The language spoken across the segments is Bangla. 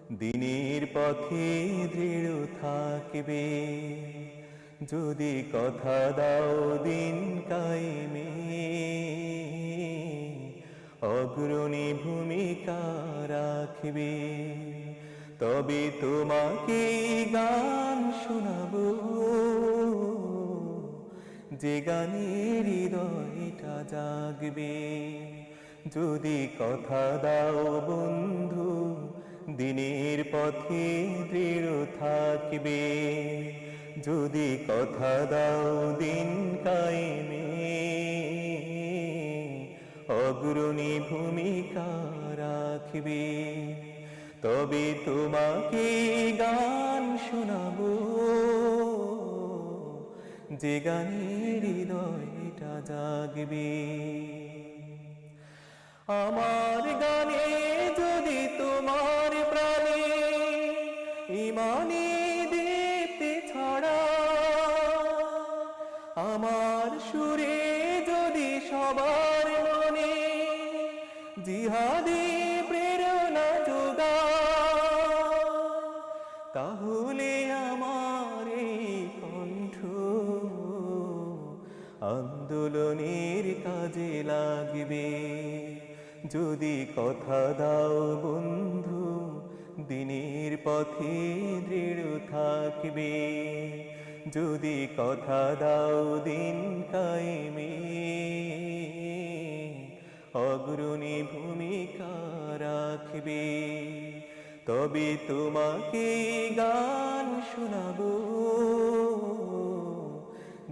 দিনের পথে দৃঢ় থাকবে, যদি কথা দাও দিন কায়েমে। অগ্রণী ভূমিকা রাখবে, তবে তোমাকে গান শোনাবো, যে গানের হৃদয়টা জাগবে। যদি কথা দাও বন্ধু দিনের পথে দৃঢ় থাকবে, যদি কথা দাও দিন কায়েমে। অগ্রণী ভূমিকা রাখবে, তবে তোমাকে গান শোনাবো, যে গানের হৃদয়টা জাগবে। আমার গানে যদি তোমার প্রাণে ইমানি দীপ্তি ছড়া, আমার সুরে যদি সবার মনে জিহাদি প্রেরণা যোগা, তাহলে আমার এই কণ্ঠ আন্দোলনের কাজে লাগবে। যদি কথা দাও বন্ধু দিনের পথে দৃঢ় থাকবে, যদি কথা দাও দিন কায়েমে। অগ্রণী ভূমিকা রাখবে, তবে তোমাকে গান শোনাবো,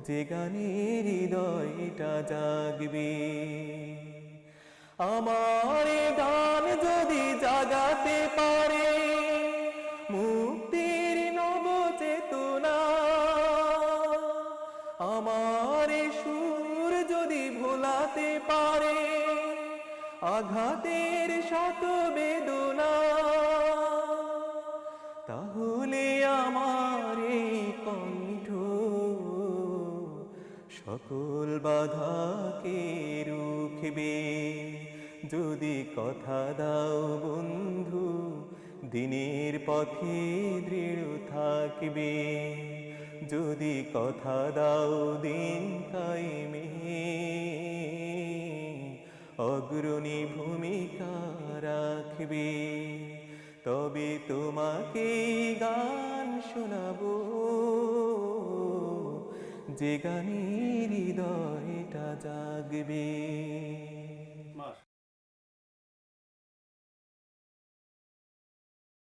যে গানের হৃদয়টা জাগবে। আমার গান যদি জাগাতে পারে মুক্তির নব চেতনা, আমার সুর যদি ভোলাতে পারে আঘাতের শত বেদনা, তাহলে আমার এই কণ্ঠ সকল বাধাকে রুখবে। যদি কথা দাও বন্ধু দিনের পথে দৃঢ় থাকবে, যদি কথা দাও দিন কায়েমে। অগ্রণী ভূমিকা রাখবে, তবে তোমাকে গান শোনাবো, যে গানের হৃদয়টা জাগবে।